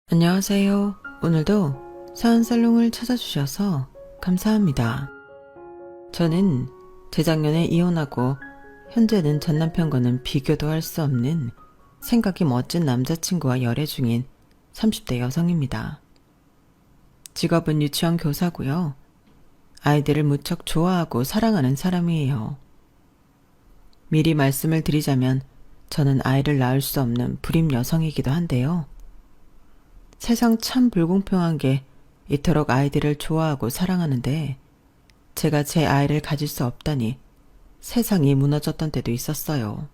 안녕하세요. 오늘도 사은살롱을 찾아주셔서 감사합니다. 저는 재작년에 이혼하고 현재는 전남편과는 비교도 할 수 없는 생각이 멋진 남자친구와 열애 중인 30대 여성입니다. 직업은 유치원 교사고요. 아이들을 무척 좋아하고 사랑하는 사람이에요. 미리 말씀을 드리자면 저는 아이를 낳을 수 없는 불임 여성이기도 한데요. 세상 참 불공평한 게 이토록 아이들을 좋아하고 사랑하는데 제가 제 아이를 가질 수 없다니 세상이 무너졌던 때도 있었어요.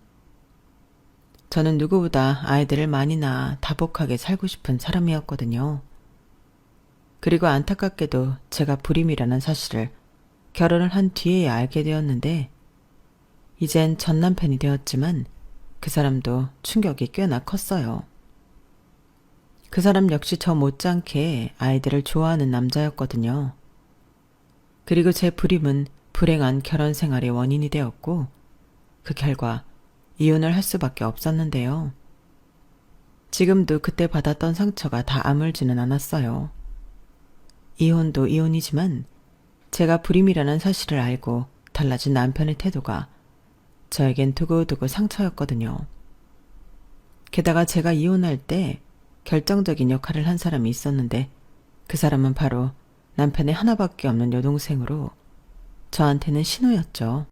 저는 누구보다 아이들을 많이 낳아 다복하게 살고 싶은 사람이었거든요. 그리고 안타깝게도 제가 불임이라는 사실을 결혼을 한 뒤에야 알게 되었는데 이젠 전 남편이 되었지만 그 사람도 충격이 꽤나 컸어요. 그 사람 역시 저 못지않게 아이들을 좋아하는 남자였거든요. 그리고 제 불임은 불행한 결혼 생활의 원인이 되었고 그 결과 이혼을 할 수밖에 없었는데요. 지금도 그때 받았던 상처가 다 아물지는 않았어요. 이혼도 이혼이지만 제가 불임이라는 사실을 알고 달라진 남편의 태도가 저에겐 두고두고 상처였거든요. 게다가 제가 이혼할 때 결정적인 역할을 한 사람이 있었는데 그 사람은 바로 남편의 하나밖에 없는 여동생으로 저한테는 신우였죠.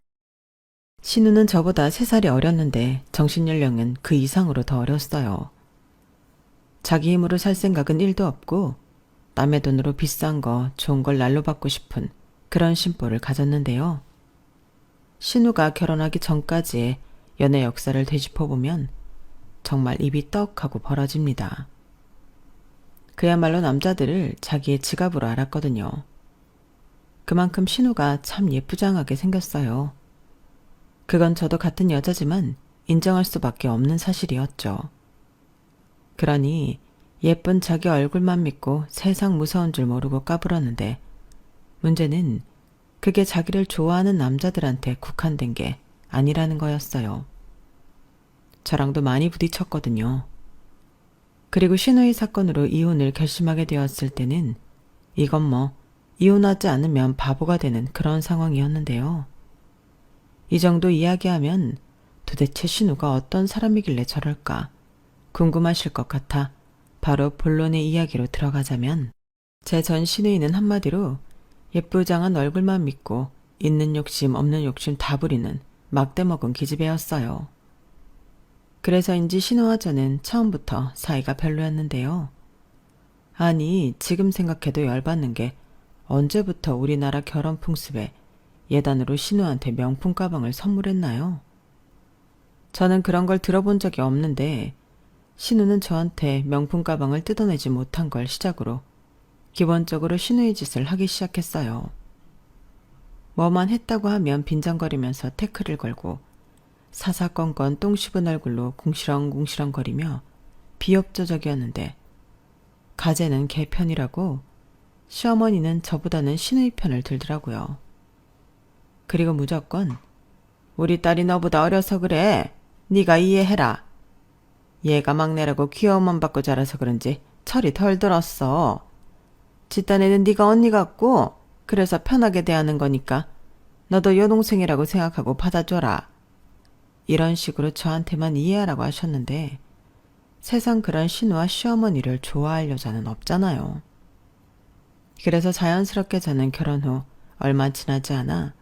신우는 저보다 3살이 어렸는데 정신연령은 그 이상으로 더 어렸어요. 자기 힘으로 살 생각은 1도 없고 남의 돈으로 비싼 거 좋은 걸 날로 받고 싶은 그런 심보를 가졌는데요. 신우가 결혼하기 전까지의 연애 역사를 되짚어보면 정말 입이 떡하고 벌어집니다. 그야말로 남자들을 자기의 지갑으로 알았거든요. 그만큼 신우가 참 예쁘장하게 생겼어요. 그건 저도 같은 여자지만 인정할 수밖에 없는 사실이었죠. 그러니 예쁜 자기 얼굴만 믿고 세상 무서운 줄 모르고 까불었는데 문제는 그게 자기를 좋아하는 남자들한테 국한된 게 아니라는 거였어요. 저랑도 많이 부딪혔거든요. 그리고 신우의 사건으로 이혼을 결심하게 되었을 때는 이건 뭐 이혼하지 않으면 바보가 되는 그런 상황이었는데요. 이 정도 이야기하면 도대체 신우가 어떤 사람이길래 저럴까 궁금하실 것 같아 바로 본론의 이야기로 들어가자면 제 전 신우이는 한마디로 예쁘장한 얼굴만 믿고 있는 욕심 없는 욕심 다 부리는 막대 먹은 기집애였어요. 그래서인지 신우와 저는 처음부터 사이가 별로였는데요. 아니, 지금 생각해도 열받는 게 언제부터 우리나라 결혼 풍습에 예단으로 신우한테 명품 가방을 선물했나요? 저는 그런 걸 들어본 적이 없는데 신우는 저한테 명품 가방을 뜯어내지 못한 걸 시작으로 기본적으로 신우의 짓을 하기 시작했어요. 뭐만 했다고 하면 빈정거리면서 태클을 걸고 사사건건 똥 씹은 얼굴로 궁시렁궁시렁거리며 비협조적이었는데 가재는 걔 편이라고 시어머니는 저보다는 신우의 편을 들더라고요. 그리고 무조건 우리 딸이 너보다 어려서 그래. 네가 이해해라. 얘가 막내라고 귀여움만 받고 자라서 그런지 철이 덜 들었어. 집단에는 네가 언니 같고 그래서 편하게 대하는 거니까 너도 여동생이라고 생각하고 받아줘라. 이런 식으로 저한테만 이해하라고 하셨는데 세상 그런 신우와 시어머니를 좋아할 여자는 없잖아요. 그래서 자연스럽게 저는 결혼 후 얼마 지나지 않아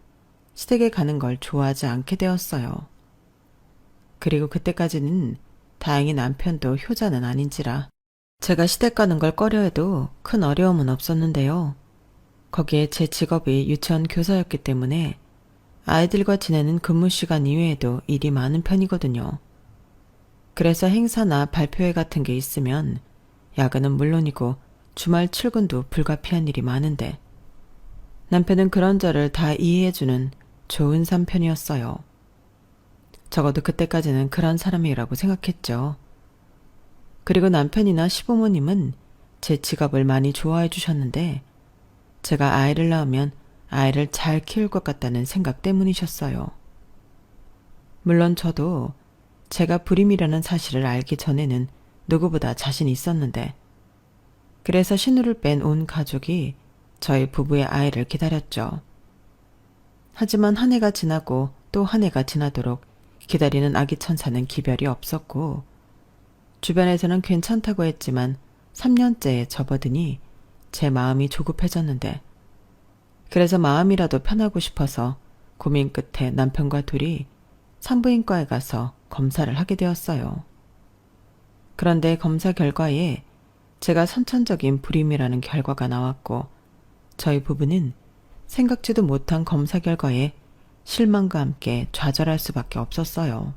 시댁에 가는 걸 좋아하지 않게 되었어요. 그리고 그때까지는 다행히 남편도 효자는 아닌지라 제가 시댁 가는 걸 꺼려해도 큰 어려움은 없었는데요. 거기에 제 직업이 유치원 교사였기 때문에 아이들과 지내는 근무 시간 이외에도 일이 많은 편이거든요. 그래서 행사나 발표회 같은 게 있으면 야근은 물론이고 주말 출근도 불가피한 일이 많은데 남편은 그런 저를 다 이해해주는 좋은 남편이었어요. 적어도 그때까지는 그런 사람이라고 생각했죠. 그리고 남편이나 시부모님은 제 직업을 많이 좋아해 주셨는데 제가 아이를 낳으면 아이를 잘 키울 것 같다는 생각 때문이셨어요. 물론 저도 제가 불임이라는 사실을 알기 전에는 누구보다 자신 있었는데 그래서 신우를 뺀 온 가족이 저희 부부의 아이를 기다렸죠. 하지만 한 해가 지나고 또 한 해가 지나도록 기다리는 아기 천사는 기별이 없었고, 주변에서는 괜찮다고 했지만 3년째에 접어드니 제 마음이 조급해졌는데, 그래서 마음이라도 편하고 싶어서 고민 끝에 남편과 둘이 산부인과에 가서 검사를 하게 되었어요. 그런데 검사 결과에 제가 선천적인 불임이라는 결과가 나왔고, 저희 부부는 생각지도 못한 검사 결과에 실망과 함께 좌절할 수밖에 없었어요.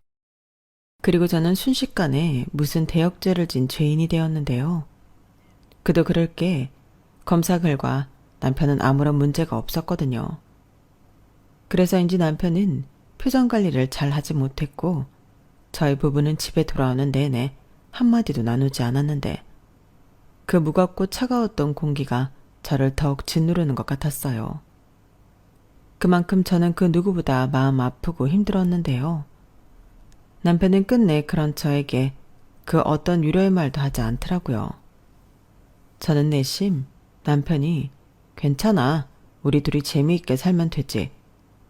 그리고 저는 순식간에 무슨 대역죄를 진 죄인이 되었는데요. 그도 그럴 게 검사 결과 남편은 아무런 문제가 없었거든요. 그래서인지 남편은 표정 관리를 잘 하지 못했고, 저희 부부는 집에 돌아오는 내내 한마디도 나누지 않았는데, 그 무겁고 차가웠던 공기가 저를 더욱 짓누르는 것 같았어요. 그만큼 저는 그 누구보다 마음 아프고 힘들었는데요. 남편은 끝내 그런 저에게 그 어떤 위로의 말도 하지 않더라고요. 저는 내심 남편이 괜찮아, 우리 둘이 재미있게 살면 되지,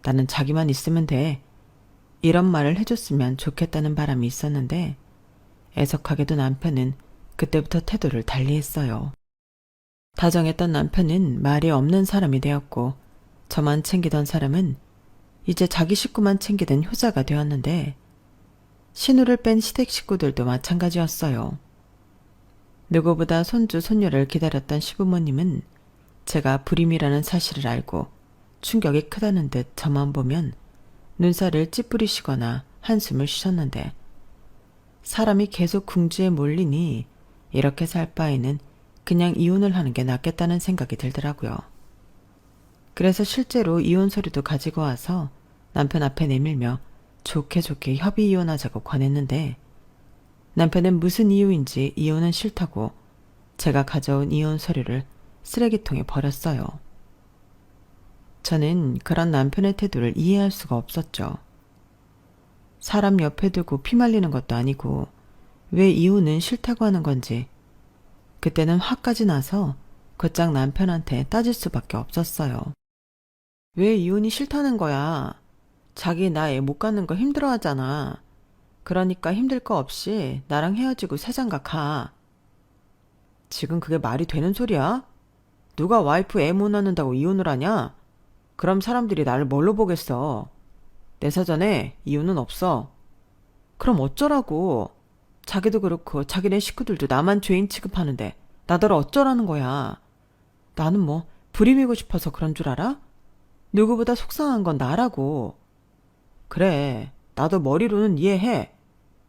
나는 자기만 있으면 돼, 이런 말을 해줬으면 좋겠다는 바람이 있었는데, 애석하게도 남편은 그때부터 태도를 달리했어요. 다정했던 남편은 말이 없는 사람이 되었고, 저만 챙기던 사람은 이제 자기 식구만 챙기던 효자가 되었는데, 신우를 뺀 시댁 식구들도 마찬가지였어요. 누구보다 손주 손녀를 기다렸던 시부모님은 제가 불임이라는 사실을 알고 충격이 크다는 듯 저만 보면 눈살을 찌푸리시거나 한숨을 쉬셨는데, 사람이 계속 궁지에 몰리니 이렇게 살 바에는 그냥 이혼을 하는 게 낫겠다는 생각이 들더라고요. 그래서 실제로 이혼 서류도 가지고 와서 남편 앞에 내밀며 좋게 좋게 협의 이혼하자고 권했는데, 남편은 무슨 이유인지 이혼은 싫다고 제가 가져온 이혼 서류를 쓰레기통에 버렸어요. 저는 그런 남편의 태도를 이해할 수가 없었죠. 사람 옆에 두고 피 말리는 것도 아니고 왜 이혼은 싫다고 하는 건지, 그때는 화까지 나서 곧장 남편한테 따질 수밖에 없었어요. 왜 이혼이 싫다는 거야? 자기 나 애 못 갖는 거 힘들어하잖아. 그러니까 힘들 거 없이 나랑 헤어지고 새장가 가. 지금 그게 말이 되는 소리야? 누가 와이프 애 못 낳는다고 이혼을 하냐? 그럼 사람들이 나를 뭘로 보겠어? 내 사전에 이혼은 없어. 그럼 어쩌라고? 자기도 그렇고 자기네 식구들도 나만 죄인 취급하는데 나더러 어쩌라는 거야? 나는 뭐 불임이고 싶어서 그런 줄 알아? 누구보다 속상한 건 나라고. 그래, 나도 머리로는 이해해.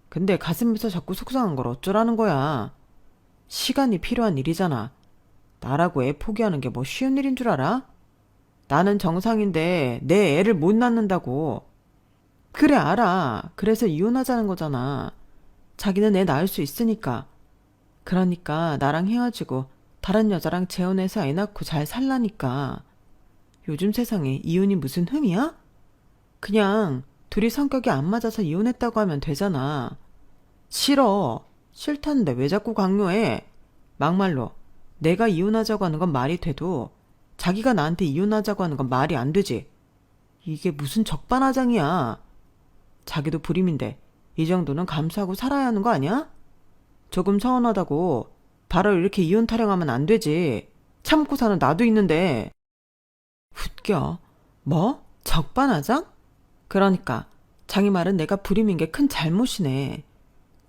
근데 가슴에서 자꾸 속상한 걸 어쩌라는 거야? 시간이 필요한 일이잖아. 나라고 애 포기하는 게 뭐 쉬운 일인 줄 알아? 나는 정상인데 내 애를 못 낳는다고. 그래, 알아. 그래서 이혼하자는 거잖아. 자기는 애 낳을 수 있으니까. 그러니까 나랑 헤어지고 다른 여자랑 재혼해서 애 낳고 잘 살라니까. 요즘 세상에 이혼이 무슨 흠이야? 그냥 둘이 성격이 안 맞아서 이혼했다고 하면 되잖아. 싫어. 싫다는데 왜 자꾸 강요해? 막말로 내가 이혼하자고 하는 건 말이 돼도 자기가 나한테 이혼하자고 하는 건 말이 안 되지. 이게 무슨 적반하장이야. 자기도 불임인데 이 정도는 감수하고 살아야 하는 거 아니야? 조금 서운하다고 바로 이렇게 이혼 타령하면 안 되지. 참고 사는 나도 있는데. 웃겨. 뭐? 적반하장? 그러니까 자기 말은 내가 불임인 게 큰 잘못이네.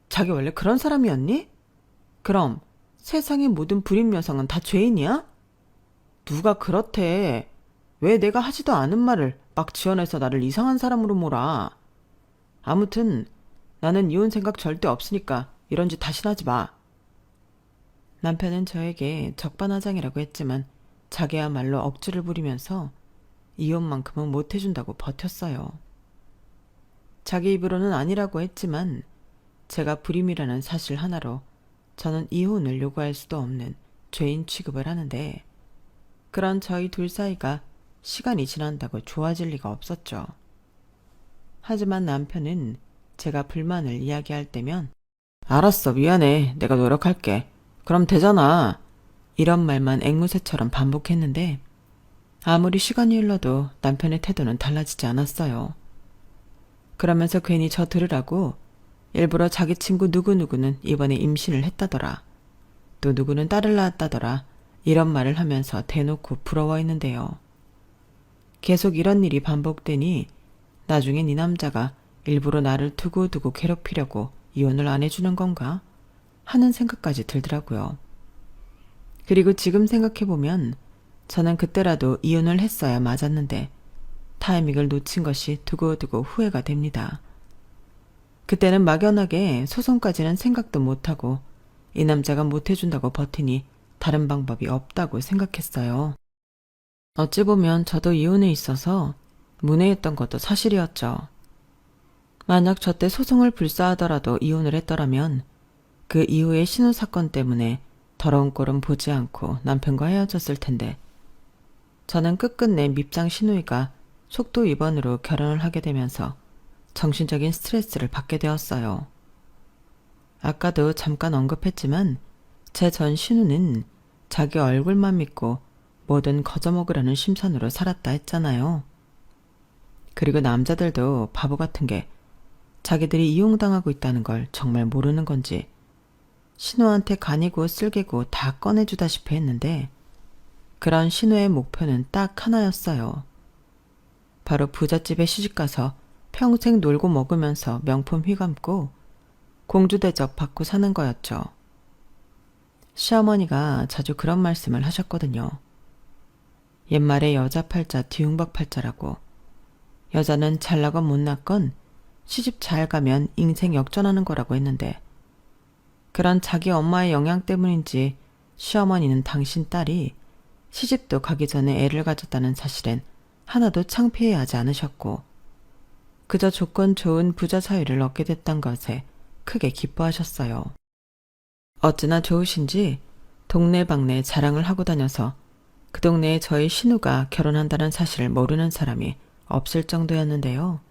자기 원래 그런 사람이었니? 그럼 세상의 모든 불임 여성은 다 죄인이야? 누가 그렇대. 왜 내가 하지도 않은 말을 막 지어내서 나를 이상한 사람으로 몰아. 아무튼 나는 이혼 생각 절대 없으니까 이런 짓 다신 하지 마. 남편은 저에게 적반하장이라고 했지만 자기야말로 억지를 부리면서 이혼만큼은 못해준다고 버텼어요. 자기 입으로는 아니라고 했지만 제가 불임이라는 사실 하나로 저는 이혼을 요구할 수도 없는 죄인 취급을 하는데, 그런 저희 둘 사이가 시간이 지난다고 좋아질 리가 없었죠. 하지만 남편은 제가 불만을 이야기할 때면 알았어, 미안해, 내가 노력할게. 그럼 되잖아. 이런 말만 앵무새처럼 반복했는데 아무리 시간이 흘러도 남편의 태도는 달라지지 않았어요. 그러면서 괜히 저 들으라고 일부러 자기 친구 누구누구는 이번에 임신을 했다더라. 또 누구는 딸을 낳았다더라. 이런 말을 하면서 대놓고 부러워했는데요. 계속 이런 일이 반복되니 나중엔 이 남자가 일부러 나를 두고두고 괴롭히려고 이혼을 안 해주는 건가 하는 생각까지 들더라고요. 그리고 지금 생각해보면 저는 그때라도 이혼을 했어야 맞았는데 타이밍을 놓친 것이 두고두고 후회가 됩니다. 그때는 막연하게 소송까지는 생각도 못하고 이 남자가 못해준다고 버티니 다른 방법이 없다고 생각했어요. 어찌 보면 저도 이혼에 있어서 문외했던 것도 사실이었죠. 만약 저 때 소송을 불사하더라도 이혼을 했더라면 그 이후의 신우 사건 때문에 더러운 꼴은 보지 않고 남편과 헤어졌을 텐데 저는 끝끝내 밉상 신우이가 속도 위반으로 결혼을 하게 되면서 정신적인 스트레스를 받게 되었어요. 아까도 잠깐 언급했지만 제 전 신우는 자기 얼굴만 믿고 뭐든 거저먹으려는 심산으로 살았다 했잖아요. 그리고 남자들도 바보 같은 게 자기들이 이용당하고 있다는 걸 정말 모르는 건지 신우한테 간이고 쓸개고 다 꺼내주다시피 했는데 그런 신우의 목표는 딱 하나였어요. 바로 부잣집에 시집가서 평생 놀고 먹으면서 명품 휘감고 공주 대접 받고 사는 거였죠. 시어머니가 자주 그런 말씀을 하셨거든요. 옛말에 여자 팔자 뒤웅박 팔자라고. 여자는 잘나건 못났건 시집 잘 가면 인생 역전하는 거라고 했는데 그런 자기 엄마의 영향 때문인지 시어머니는 당신 딸이 시집도 가기 전에 애를 가졌다는 사실엔 하나도 창피해하지 않으셨고 그저 조건 좋은 부자 사위를 얻게 됐던 것에 크게 기뻐하셨어요. 어찌나 좋으신지 동네방네 자랑을 하고 다녀서 그 동네에 저희 신우가 결혼한다는 사실을 모르는 사람이 없을 정도였는데요.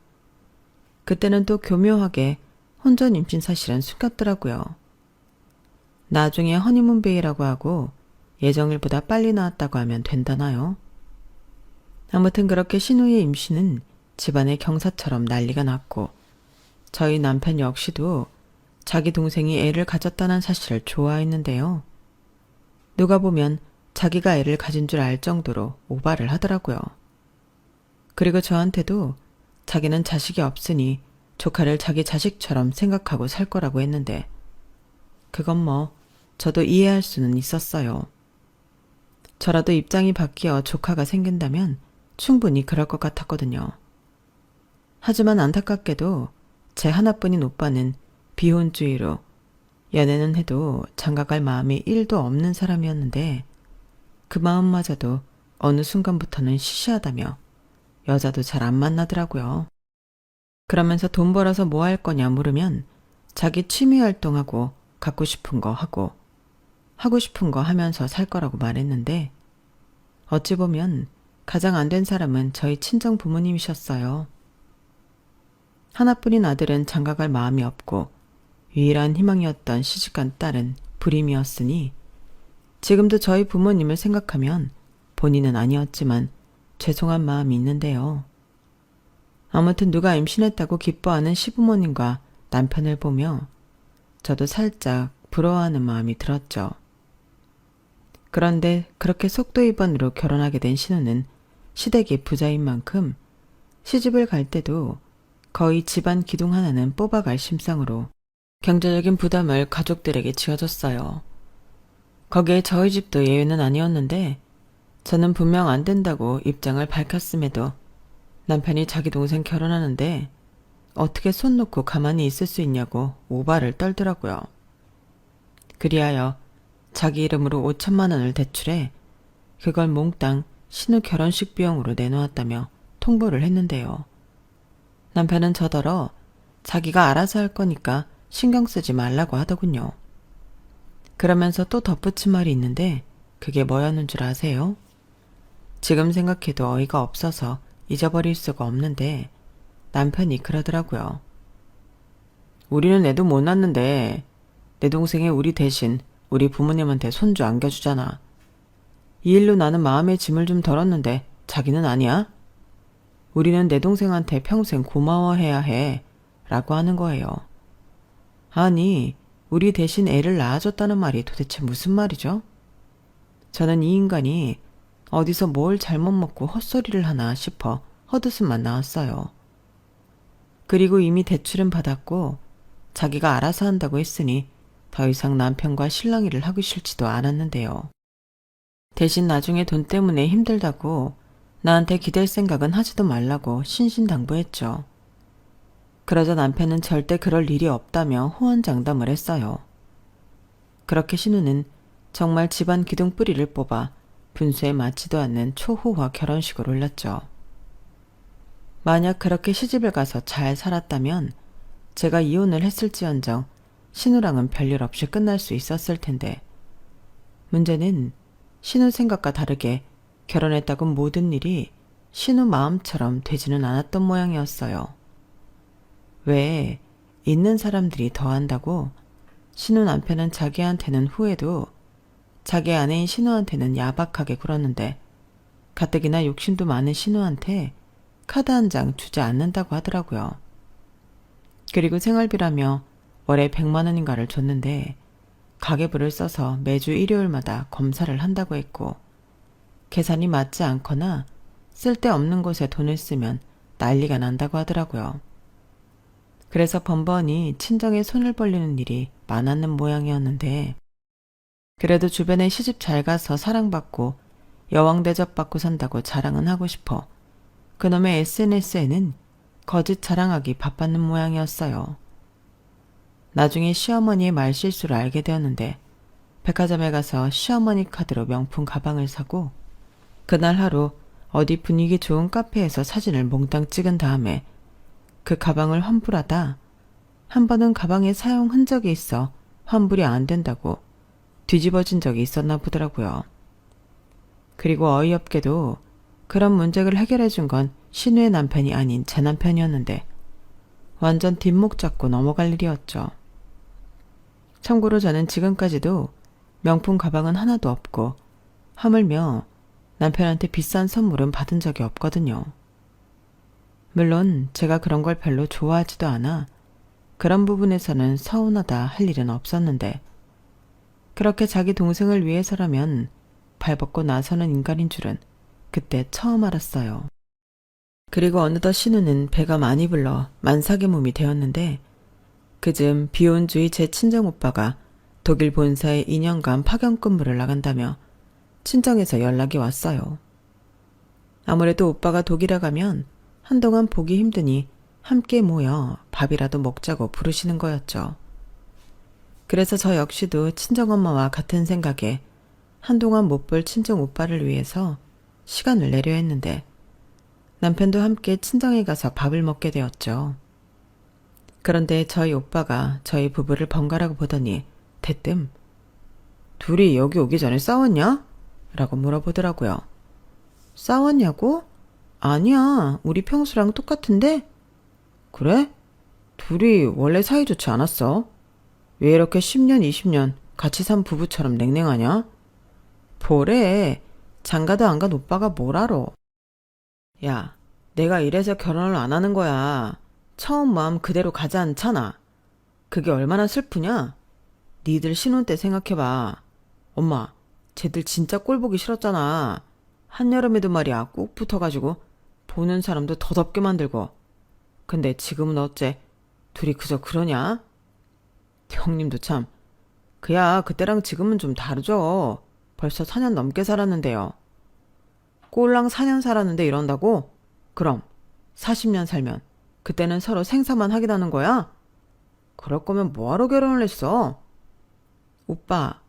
그때는 또 교묘하게 혼전 임신 사실은 숨겼더라고요. 나중에 허니문베이라고 하고 예정일보다 빨리 나왔다고 하면 된다나요? 아무튼 그렇게 신우의 임신은 집안의 경사처럼 난리가 났고 저희 남편 역시도 자기 동생이 애를 가졌다는 사실을 좋아했는데요. 누가 보면 자기가 애를 가진 줄 알 정도로 오바를 하더라고요. 그리고 저한테도 자기는 자식이 없으니 조카를 자기 자식처럼 생각하고 살 거라고 했는데 그건 뭐 저도 이해할 수는 있었어요. 저라도 입장이 바뀌어 조카가 생긴다면 충분히 그럴 것 같았거든요. 하지만 안타깝게도 제 하나뿐인 오빠는 비혼주의로 연애는 해도 장가갈 마음이 1도 없는 사람이었는데 그 마음마저도 어느 순간부터는 시시하다며 여자도 잘 안 만나더라고요. 그러면서 돈 벌어서 뭐 할 거냐 물으면 자기 취미 활동하고 갖고 싶은 거 하고 하고 싶은 거 하면서 살 거라고 말했는데 어찌 보면 가장 안 된 사람은 저희 친정 부모님이셨어요. 하나뿐인 아들은 장가갈 마음이 없고 유일한 희망이었던 시집간 딸은 불임이었으니 지금도 저희 부모님을 생각하면 본인은 아니었지만 죄송한 마음이 있는데요. 아무튼 누가 임신했다고 기뻐하는 시부모님과 남편을 보며 저도 살짝 부러워하는 마음이 들었죠. 그런데 그렇게 속도 위반으로 결혼하게 된 신우는 시댁의 부자인 만큼 시집을 갈 때도 거의 집안 기둥 하나는 뽑아갈 심상으로 경제적인 부담을 가족들에게 지어줬어요. 거기에 저희 집도 예외는 아니었는데 저는 분명 안 된다고 입장을 밝혔음에도 남편이 자기 동생 결혼하는데 어떻게 손 놓고 가만히 있을 수 있냐고 오바를 떨더라고요. 그리하여 자기 이름으로 5천만 원을 대출해 그걸 몽땅 신우 결혼식 비용으로 내놓았다며 통보를 했는데요. 남편은 저더러 자기가 알아서 할 거니까 신경 쓰지 말라고 하더군요. 그러면서 또 덧붙인 말이 있는데 그게 뭐였는 줄 아세요? 지금 생각해도 어이가 없어서 잊어버릴 수가 없는데 남편이 그러더라고요. 우리는 애도 못 낳는데 내 동생이 우리 대신 우리 부모님한테 손주 안겨주잖아. 이 일로 나는 마음의 짐을 좀 덜었는데 자기는 아니야? 우리는 내 동생한테 평생 고마워해야 해 라고 하는 거예요. 아니, 우리 대신 애를 낳아줬다는 말이 도대체 무슨 말이죠? 저는 이 인간이 어디서 뭘 잘못 먹고 헛소리를 하나 싶어 헛웃음만 나왔어요. 그리고 이미 대출은 받았고 자기가 알아서 한다고 했으니 더 이상 남편과 실랑이를 하기 싫지도 않았는데요. 대신 나중에 돈 때문에 힘들다고 나한테 기댈 생각은 하지도 말라고 신신당부했죠. 그러자 남편은 절대 그럴 일이 없다며 호언장담을 했어요. 그렇게 신우는 정말 집안 기둥뿌리를 뽑아 분수에 맞지도 않는 초호화 결혼식을 올렸죠. 만약 그렇게 시집을 가서 잘 살았다면 제가 이혼을 했을지언정 신우랑은 별일 없이 끝날 수 있었을 텐데, 문제는 신우 생각과 다르게 결혼했다고 모든 일이 신우 마음처럼 되지는 않았던 모양이었어요. 왜 있는 사람들이 더 한다고 신우 남편은 자기한테는 후회도 자기 아내인 신우한테는 야박하게 굴었는데 가뜩이나 욕심도 많은 신우한테 카드 한 장 주지 않는다고 하더라고요. 그리고 생활비라며 월에 100만 원인가를 줬는데 가계부를 써서 매주 일요일마다 검사를 한다고 했고, 계산이 맞지 않거나 쓸데없는 곳에 돈을 쓰면 난리가 난다고 하더라고요. 그래서 번번이 친정에 손을 벌리는 일이 많았는 모양이었는데, 그래도 주변에 시집 잘 가서 사랑받고 여왕 대접받고 산다고 자랑은 하고 싶어 그놈의 SNS에는 거짓 자랑하기 바빴는 모양이었어요. 나중에 시어머니의 말실수를 알게 되었는데 백화점에 가서 시어머니 카드로 명품 가방을 사고 그날 하루 어디 분위기 좋은 카페에서 사진을 몽땅 찍은 다음에 그 가방을 환불하다 한 번은 가방에 사용 흔적이 있어 환불이 안 된다고 뒤집어진 적이 있었나 보더라고요. 그리고 어이없게도 그런 문제를 해결해 준 건 신우의 남편이 아닌 제 남편이었는데 완전 뒷목 잡고 넘어갈 일이었죠. 참고로 저는 지금까지도 명품 가방은 하나도 없고 하물며 남편한테 비싼 선물은 받은 적이 없거든요. 물론 제가 그런 걸 별로 좋아하지도 않아 그런 부분에서는 서운하다 할 일은 없었는데, 그렇게 자기 동생을 위해서라면 발벗고 나서는 인간인 줄은 그때 처음 알았어요. 그리고 어느덧 신우는 배가 많이 불러 만삭의 몸이 되었는데, 그즈음 비온 주의 제 친정오빠가 독일 본사에 2년간 파견 근무를 나간다며 친정에서 연락이 왔어요. 아무래도 오빠가 독일에 가면 한동안 보기 힘드니 함께 모여 밥이라도 먹자고 부르시는 거였죠. 그래서 저 역시도 친정엄마와 같은 생각에 한동안 못 볼 친정오빠를 위해서 시간을 내려 했는데 남편도 함께 친정에 가서 밥을 먹게 되었죠. 그런데 저희 오빠가 저희 부부를 번갈아 보더니 대뜸 둘이 여기 오기 전에 싸웠냐? 라고 물어보더라고요. 싸웠냐고? 아니야, 우리 평소랑 똑같은데? 그래? 둘이 원래 사이좋지 않았어? 왜 이렇게 10년, 20년 같이 산 부부처럼 냉랭하냐? 뭐래, 장가도 안 간 오빠가 뭘 알아? 야, 내가 이래서 결혼을 안 하는 거야. 처음 마음 그대로 가지 않잖아. 그게 얼마나 슬프냐? 니들 신혼 때 생각해봐. 엄마, 쟤들 진짜 꼴 보기 싫었잖아. 한여름에도 말이야 꼭 붙어가지고 보는 사람도 더덥게 만들고. 근데 지금은 어째 둘이 그저 그러냐? 형님도 참, 그야 그때랑 지금은 좀 다르죠. 벌써 4년 넘게 살았는데요. 꼴랑 4년 살았는데 이런다고? 그럼 40년 살면 그때는 서로 생사만 하겠다는 거야? 그럴 거면 뭐하러 결혼을 했어? 오빠,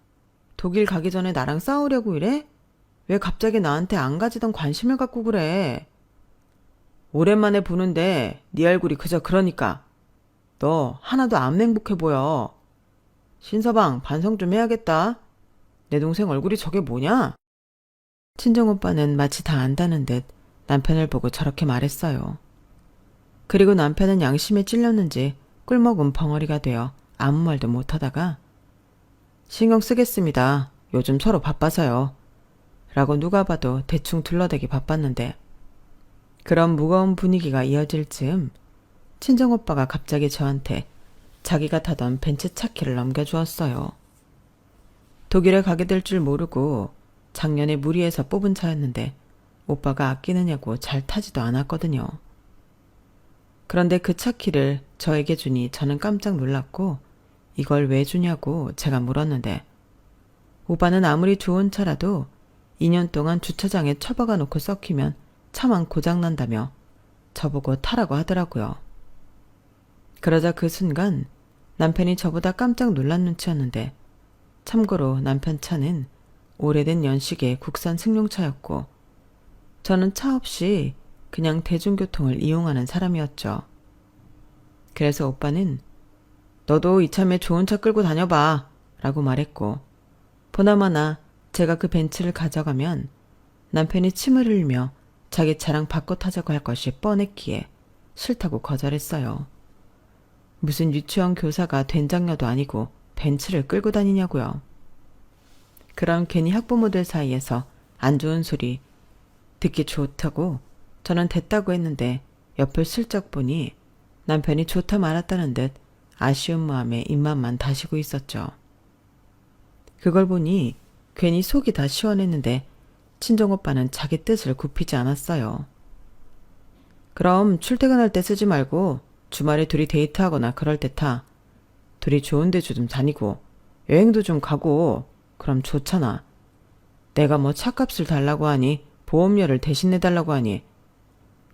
독일 가기 전에 나랑 싸우려고 이래? 왜 갑자기 나한테 안 가지던 관심을 갖고 그래? 오랜만에 보는데 네 얼굴이 그저 그러니까. 너 하나도 안 행복해 보여. 신서방, 반성 좀 해야겠다. 내 동생 얼굴이 저게 뭐냐? 친정오빠는 마치 다 안다는 듯 남편을 보고 저렇게 말했어요. 그리고 남편은 양심에 찔렸는지 꿀먹은 벙어리가 되어 아무 말도 못하다가 신경 쓰겠습니다. 요즘 서로 바빠서요. 라고 누가 봐도 대충 둘러대기 바빴는데 그런 무거운 분위기가 이어질 즈음 친정오빠가 갑자기 저한테 자기가 타던 벤츠 차키를 넘겨주었어요. 독일에 가게 될 줄 모르고 작년에 무리해서 뽑은 차였는데 오빠가 아끼느냐고 잘 타지도 않았거든요. 그런데 그 차키를 저에게 주니 저는 깜짝 놀랐고 이걸 왜 주냐고 제가 물었는데 오빠는 아무리 좋은 차라도 2년 동안 주차장에 처박아 놓고 썩히면 차만 고장난다며 저보고 타라고 하더라고요. 그러자 그 순간 남편이 저보다 깜짝 놀란 눈치였는데 참고로 남편 차는 오래된 연식의 국산 승용차였고 저는 차 없이 그냥 대중교통을 이용하는 사람이었죠. 그래서 오빠는 너도 이참에 좋은 차 끌고 다녀봐 라고 말했고 보나마나 제가 그 벤츠를 가져가면 남편이 침을 흘리며 자기 차랑 바꿔 타자고 할 것이 뻔했기에 싫다고 거절했어요. 무슨 유치원 교사가 된장녀도 아니고 벤츠를 끌고 다니냐고요. 그럼 괜히 학부모들 사이에서 안 좋은 소리 듣기 좋다고 저는 됐다고 했는데 옆을 슬쩍 보니 남편이 좋다 말았다는 듯 아쉬운 마음에 입맛만 다시고 있었죠. 그걸 보니 괜히 속이 다 시원했는데 친정오빠는 자기 뜻을 굽히지 않았어요. 그럼 출퇴근할 때 쓰지 말고 주말에 둘이 데이트하거나 그럴 때 타. 둘이 좋은 데 좀 다니고 여행도 좀 가고 그럼 좋잖아. 내가 뭐 차값을 달라고 하니 보험료를 대신 내달라고 하니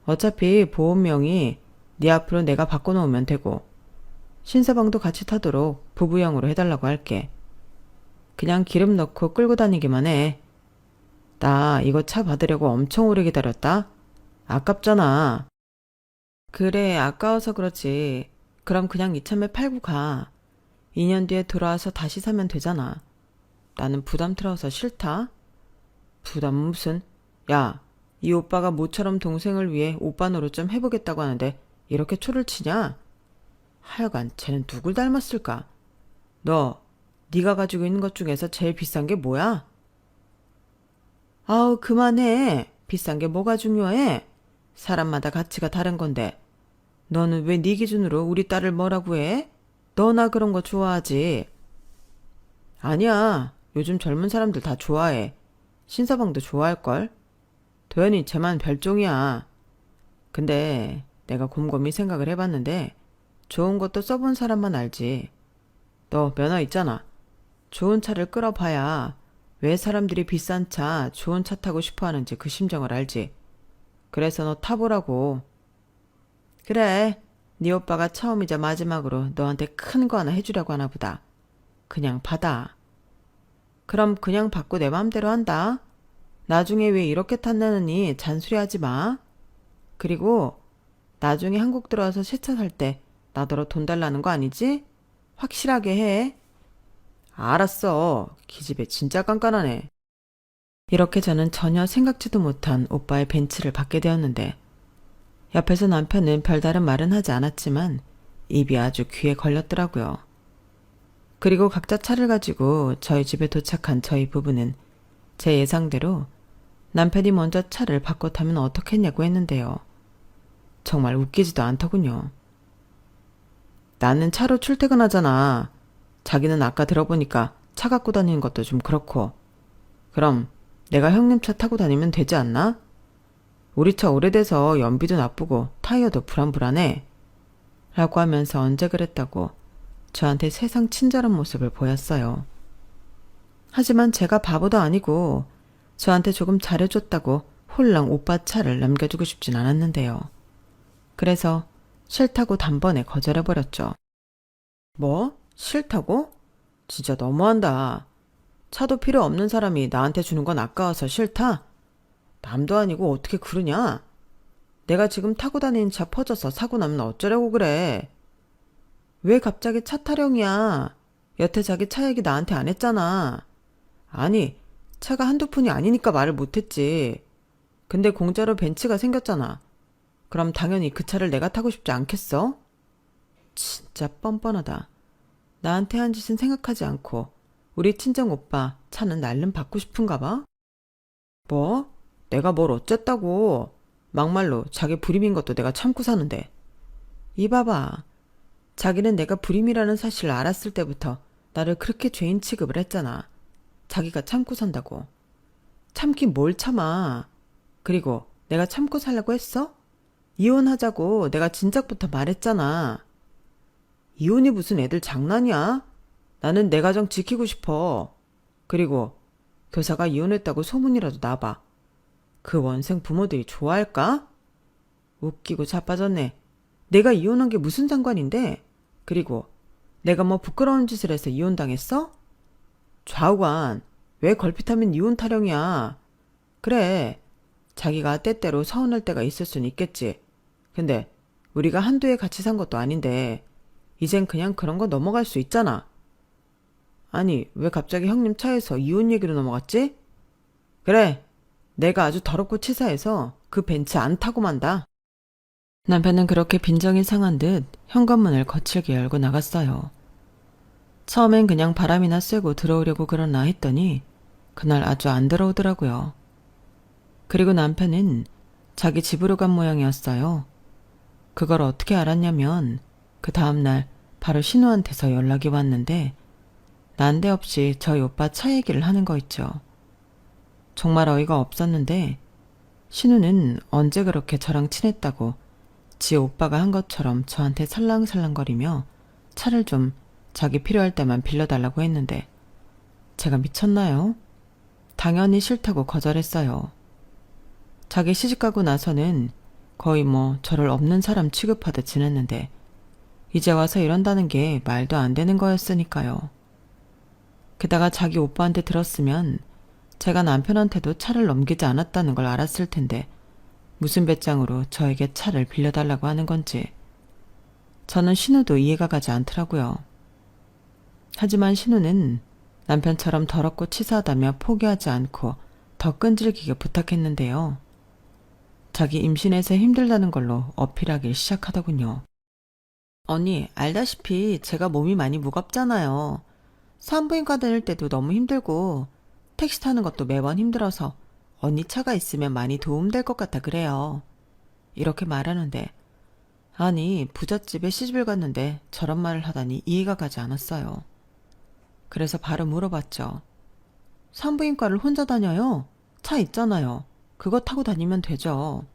어차피 보험명이 네 앞으로 내가 바꿔놓으면 되고 신사방도 같이 타도록 부부형으로 해달라고 할게. 그냥 기름 넣고 끌고 다니기만 해. 나 이거 차 받으려고 엄청 오래 기다렸다. 아깝잖아. 그래, 아까워서 그렇지. 그럼 그냥 이참에 팔고 가. 2년 뒤에 돌아와서 다시 사면 되잖아. 나는 부담스러워서 싫다. 부담은 무슨. 야, 이 오빠가 모처럼 동생을 위해 오빠 노릇 좀 해보겠다고 하는데 이렇게 초를 치냐? 하여간 쟤는 누굴 닮았을까? 너, 네가 가지고 있는 것 중에서 제일 비싼 게 뭐야? 아우, 그만해. 비싼 게 뭐가 중요해? 사람마다 가치가 다른 건데. 너는 왜 네 기준으로 우리 딸을 뭐라고 해? 너나 그런 거 좋아하지? 아니야. 요즘 젊은 사람들 다 좋아해. 신사방도 좋아할걸? 도연이 쟤만 별종이야. 근데 내가 곰곰이 생각을 해봤는데 좋은 것도 써본 사람만 알지. 너 면허 있잖아. 좋은 차를 끌어봐야 왜 사람들이 비싼 차, 좋은 차 타고 싶어 하는지 그 심정을 알지. 그래서 너 타보라고. 그래. 네 오빠가 처음이자 마지막으로 너한테 큰 거 하나 해주려고 하나 보다. 그냥 받아. 그럼 그냥 받고 내 맘대로 한다. 나중에 왜 이렇게 탔냐느니 잔소리하지 마. 그리고 나중에 한국 들어와서 새 차 살 때 나더러 돈 달라는 거 아니지? 확실하게 해. 알았어. 기집애 진짜 깐깐하네. 이렇게 저는 전혀 생각지도 못한 오빠의 벤츠를 받게 되었는데 옆에서 남편은 별다른 말은 하지 않았지만 입이 아주 귀에 걸렸더라고요. 그리고 각자 차를 가지고 저희 집에 도착한 저희 부부는 제 예상대로 남편이 먼저 차를 바꿔 타면 어떻겠냐고 했는데요. 정말 웃기지도 않더군요. 나는 차로 출퇴근하잖아. 자기는 아까 들어보니까 차 갖고 다니는 것도 좀 그렇고. 그럼 내가 형님 차 타고 다니면 되지 않나? 우리 차 오래돼서 연비도 나쁘고 타이어도 불안불안해. 라고 하면서 언제 그랬다고 저한테 세상 친절한 모습을 보였어요. 하지만 제가 바보도 아니고 저한테 조금 잘해줬다고 홀랑 오빠 차를 남겨주고 싶진 않았는데요. 그래서 싫다고 단번에 거절해버렸죠. 뭐? 싫다고? 진짜 너무한다. 차도 필요 없는 사람이 나한테 주는 건 아까워서 싫다? 남도 아니고 어떻게 그러냐? 내가 지금 타고 다니는 차 퍼져서 사고 나면 어쩌려고 그래? 왜 갑자기 차 타령이야? 여태 자기 차 얘기 나한테 안 했잖아. 아니, 차가 한두 푼이 아니니까 말을 못했지. 근데 공짜로 벤츠가 생겼잖아. 그럼 당연히 그 차를 내가 타고 싶지 않겠어? 진짜 뻔뻔하다. 나한테 한 짓은 생각하지 않고 우리 친정 오빠 차는 날름 받고 싶은가 봐? 뭐? 내가 뭘 어쨌다고. 막말로 자기 불임인 것도 내가 참고 사는데. 이봐봐. 자기는 내가 불임이라는 사실을 알았을 때부터 나를 그렇게 죄인 취급을 했잖아. 자기가 참고 산다고. 참긴 뭘 참아. 그리고 내가 참고 살라고 했어? 이혼하자고 내가 진작부터 말했잖아. 이혼이 무슨 애들 장난이야? 나는 내 가정 지키고 싶어. 그리고 교사가 이혼했다고 소문이라도 나봐. 그 원생 부모들이 좋아할까? 웃기고 자빠졌네. 내가 이혼한 게 무슨 상관인데? 그리고 내가 뭐 부끄러운 짓을 해서 이혼당했어? 좌우간, 왜 걸핏하면 이혼 타령이야? 그래, 자기가 때때로 서운할 때가 있을 순 있겠지. 근데 우리가 한두 해 같이 산 것도 아닌데 이젠 그냥 그런 거 넘어갈 수 있잖아. 아니, 왜 갑자기 형님 차에서 이혼 얘기로 넘어갔지? 그래, 내가 아주 더럽고 치사해서 그 벤츠 안 타고 만다. 남편은 그렇게 빈정이 상한 듯 현관문을 거칠게 열고 나갔어요. 처음엔 그냥 바람이나 쐬고 들어오려고 그러나 했더니 그날 아주 안 들어오더라고요. 그리고 남편은 자기 집으로 간 모양이었어요. 그걸 어떻게 알았냐면 그 다음날 바로 신우한테서 연락이 왔는데 난데없이 저희 오빠 차 얘기를 하는 거 있죠. 정말 어이가 없었는데 신우는 언제 그렇게 저랑 친했다고 지 오빠가 한 것처럼 저한테 살랑살랑거리며 차를 좀 자기 필요할 때만 빌려달라고 했는데 제가 미쳤나요? 당연히 싫다고 거절했어요. 자기 시집가고 나서는 거의 뭐 저를 없는 사람 취급하듯 지냈는데 이제 와서 이런다는 게 말도 안 되는 거였으니까요. 게다가 자기 오빠한테 들었으면 제가 남편한테도 차를 넘기지 않았다는 걸 알았을 텐데 무슨 배짱으로 저에게 차를 빌려달라고 하는 건지 저는 신우도 이해가 가지 않더라고요. 하지만 신우는 남편처럼 더럽고 치사하다며 포기하지 않고 더 끈질기게 부탁했는데요. 자기 임신해서 힘들다는 걸로 어필하기 시작하더군요. 언니, 알다시피 제가 몸이 많이 무겁잖아요. 산부인과 다닐 때도 너무 힘들고 택시 타는 것도 매번 힘들어서 언니 차가 있으면 많이 도움될 것 같아 그래요. 이렇게 말하는데 아니 부잣집에 시집을 갔는데 저런 말을 하다니 이해가 가지 않았어요. 그래서 바로 물어봤죠. 산부인과를 혼자 다녀요? 차 있잖아요. 그거 타고 다니면 되죠.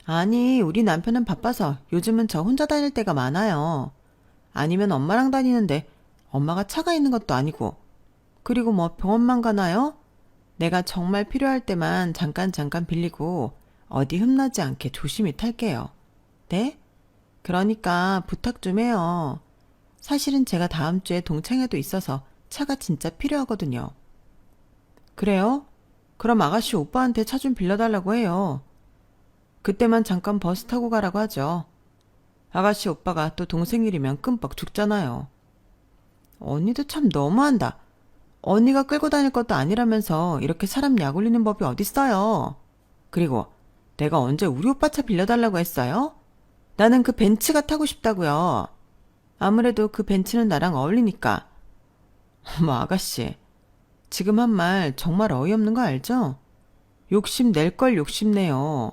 아니 우리 남편은 바빠서 요즘은 저 혼자 다닐 때가 많아요. 아니면 엄마랑 다니는데 엄마가 차가 있는 것도 아니고 그리고 뭐 병원만 가나요? 내가 정말 필요할 때만 잠깐 빌리고 어디 흠나지 않게 조심히 탈게요. 네? 그러니까 부탁 좀 해요. 사실은 제가 다음 주에 동창회도 있어서 차가 진짜 필요하거든요. 그래요? 그럼 아가씨 오빠한테 차 좀 빌려달라고 해요. 그때만 잠깐 버스 타고 가라고 하죠. 아가씨 오빠가 또 동생 일이면 끔뻑 죽잖아요. 언니도 참 너무한다. 언니가 끌고 다닐 것도 아니라면서 이렇게 사람 약 올리는 법이 어딨어요. 그리고 내가 언제 우리 오빠 차 빌려달라고 했어요? 나는 그 벤츠가 타고 싶다고요. 아무래도 그 벤츠는 나랑 어울리니까. 어머 아가씨, 지금 한 말 정말 어이없는 거 알죠? 욕심 낼 걸 욕심내요.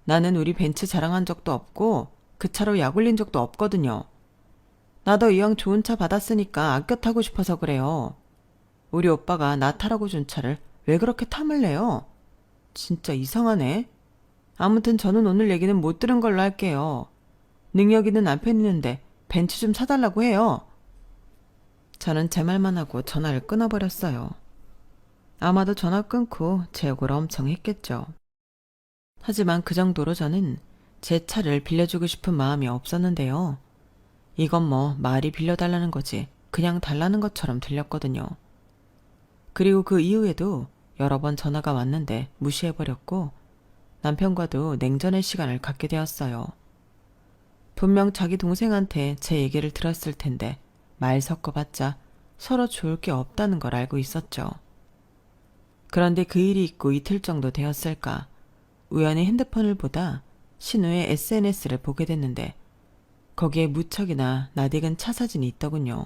나는 우리 벤츠 자랑한 적도 없고 그 차로 약 올린 적도 없거든요. 나도 이왕 좋은 차 받았으니까 아껴 타고 싶어서 그래요. 우리 오빠가 나 타라고 준 차를 왜 그렇게 탐을 내요? 진짜 이상하네. 아무튼 저는 오늘 얘기는 못 들은 걸로 할게요. 능력 있는 남편 있는데 벤츠 좀 사달라고 해요. 저는 제 말만 하고 전화를 끊어버렸어요. 아마도 전화 끊고 제 욕을 엄청 했겠죠. 하지만 그 정도로 저는 제 차를 빌려주고 싶은 마음이 없었는데요. 이건 뭐 말이 빌려달라는 거지 그냥 달라는 것처럼 들렸거든요. 그리고 그 이후에도 여러 번 전화가 왔는데 무시해버렸고 남편과도 냉전의 시간을 갖게 되었어요. 분명 자기 동생한테 제 얘기를 들었을 텐데 말 섞어봤자 서로 좋을 게 없다는 걸 알고 있었죠. 그런데 그 일이 있고 이틀 정도 되었을까 우연히 핸드폰을 보다 신우의 SNS를 보게 됐는데 거기에 무척이나 낯익은 차 사진이 있더군요.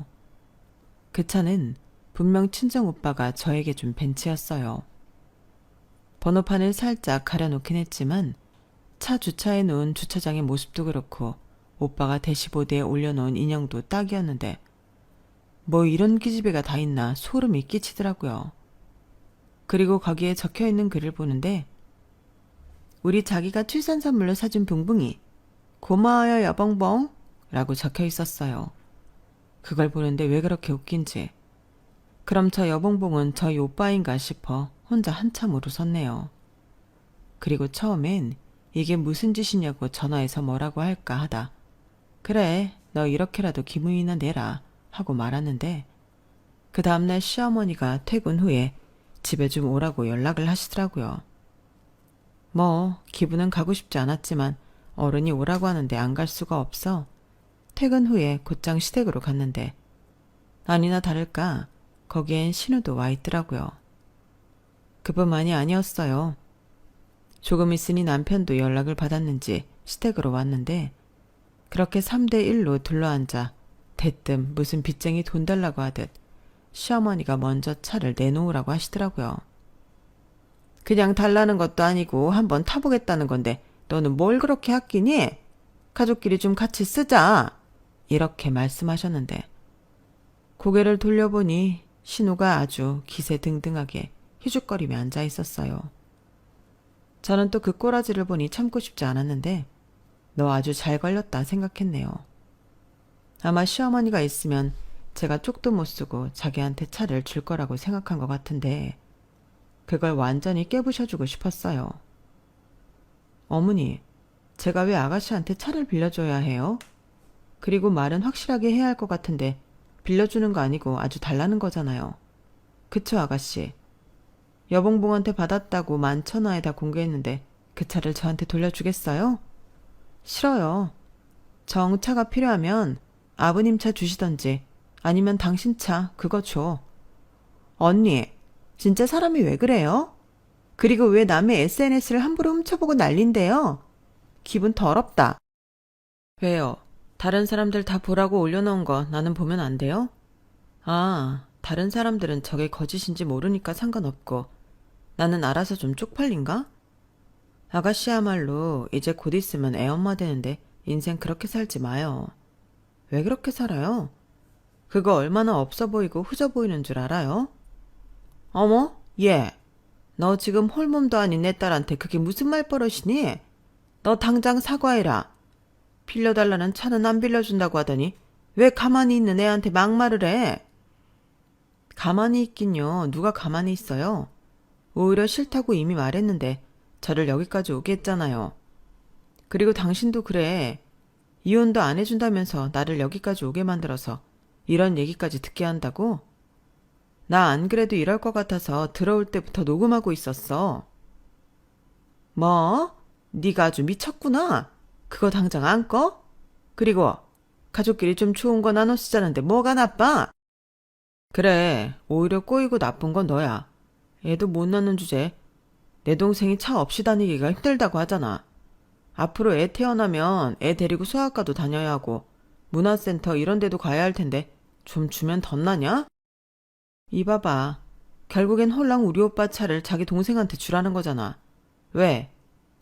그 차는 분명 친정 오빠가 저에게 준 벤츠였어요. 번호판을 살짝 가려놓긴 했지만 차 주차해 놓은 주차장의 모습도 그렇고 오빠가 대시보드에 올려놓은 인형도 딱이었는데 뭐 이런 기집애가 다 있나 소름이 끼치더라고요. 그리고 거기에 적혀있는 글을 보는데 우리 자기가 출산 선물로 사준 붕붕이 고마워요 여봉봉 라고 적혀 있었어요. 그걸 보는데 왜 그렇게 웃긴지 그럼 저 여봉봉은 저희 오빠인가 싶어 혼자 한참 웃었네요. 그리고 처음엔 이게 무슨 짓이냐고 전화해서 뭐라고 할까 하다 그래 너 이렇게라도 기분이나 내라 하고 말았는데 그 다음날 시어머니가 퇴근 후에 집에 좀 오라고 연락을 하시더라고요. 뭐 기분은 가고 싶지 않았지만 어른이 오라고 하는데 안 갈 수가 없어 퇴근 후에 곧장 시댁으로 갔는데 아니나 다를까 거기엔 신우도 와 있더라고요. 그뿐만이 아니었어요. 조금 있으니 남편도 연락을 받았는지 시댁으로 왔는데 그렇게 3대1로 둘러앉아 대뜸 무슨 빚쟁이 돈 달라고 하듯 시어머니가 먼저 차를 내놓으라고 하시더라고요. 그냥 달라는 것도 아니고 한번 타보겠다는 건데 너는 뭘 그렇게 아끼니? 가족끼리 좀 같이 쓰자. 이렇게 말씀하셨는데 고개를 돌려보니 신우가 아주 기세등등하게 희죽거리며 앉아 있었어요. 저는 또 그 꼬라지를 보니 참고 싶지 않았는데 너 아주 잘 걸렸다 생각했네요. 아마 시어머니가 있으면 제가 쪽도 못 쓰고 자기한테 차를 줄 거라고 생각한 것 같은데 그걸 완전히 깨부셔주고 싶었어요. 어머니, 제가 왜 아가씨한테 차를 빌려줘야 해요? 그리고 말은 확실하게 해야 할 것 같은데 빌려주는 거 아니고 아주 달라는 거잖아요. 그쵸 아가씨? 여봉봉한테 받았다고 11,000원에다 공개했는데 그 차를 저한테 돌려주겠어요? 싫어요. 정차가 필요하면 아버님 차 주시던지 아니면 당신 차 그거 줘. 언니, 진짜 사람이 왜 그래요? 그리고 왜 남의 SNS를 함부로 훔쳐보고 난린데요? 기분 더럽다. 왜요? 다른 사람들 다 보라고 올려놓은 거 나는 보면 안 돼요? 아, 다른 사람들은 저게 거짓인지 모르니까 상관없고 나는 알아서 좀 쪽팔린가? 아가씨야말로 이제 곧 있으면 애엄마 되는데 인생 그렇게 살지 마요. 왜 그렇게 살아요? 그거 얼마나 없어 보이고 후져 보이는 줄 알아요? 어머, 얘. 너 지금 홀몸도 아닌 내 딸한테 그게 무슨 말버릇이니? 너 당장 사과해라. 빌려달라는 차는 안 빌려준다고 하더니 왜 가만히 있는 애한테 막말을 해? 가만히 있긴요. 누가 가만히 있어요? 오히려 싫다고 이미 말했는데 저를 여기까지 오게 했잖아요. 그리고 당신도 그래. 이혼도 안 해준다면서 나를 여기까지 오게 만들어서 이런 얘기까지 듣게 한다고? 나 안 그래도 이럴 것 같아서 들어올 때부터 녹음하고 있었어. 뭐? 네가 아주 미쳤구나. 그거 당장 안 꺼? 그리고 가족끼리 좀 좋은 거 나눠 쓰자는데 뭐가 나빠? 그래, 오히려 꼬이고 나쁜 건 너야. 애도 못 낳는 주제. 내 동생이 차 없이 다니기가 힘들다고 하잖아. 앞으로 애 태어나면 애 데리고 소아과도 다녀야 하고 문화센터 이런 데도 가야 할 텐데 좀 주면 덧나냐? 이봐봐. 결국엔 홀랑 우리 오빠 차를 자기 동생한테 주라는 거잖아. 왜?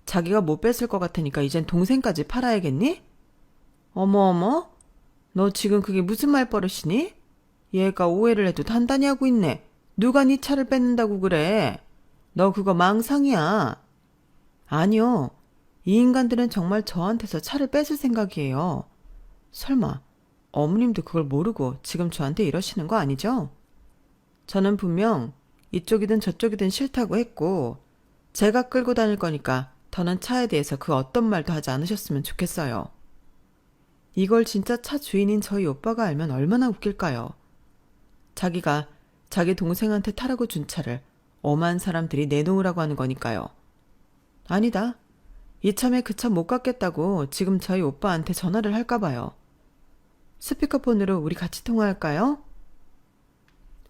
자기가 못 뺏을 것 같으니까 이젠 동생까지 팔아야겠니? 어머, 너 지금 그게 무슨 말버릇이니? 얘가 오해를 해도 단단히 하고 있네. 누가 네 차를 뺏는다고 그래? 너 그거 망상이야. 아니요. 이 인간들은 정말 저한테서 차를 뺏을 생각이에요. 설마 어머님도 그걸 모르고 지금 저한테 이러시는 거 아니죠? 저는 분명 이쪽이든 저쪽이든 싫다고 했고 제가 끌고 다닐 거니까 더는 차에 대해서 그 어떤 말도 하지 않으셨으면 좋겠어요. 이걸 진짜 차 주인인 저희 오빠가 알면 얼마나 웃길까요? 자기가 자기 동생한테 타라고 준 차를 엄한 사람들이 내놓으라고 하는 거니까요. 아니다. 이참에 그 차 못 갖겠다고 지금 저희 오빠한테 전화를 할까 봐요. 스피커폰으로 우리 같이 통화할까요?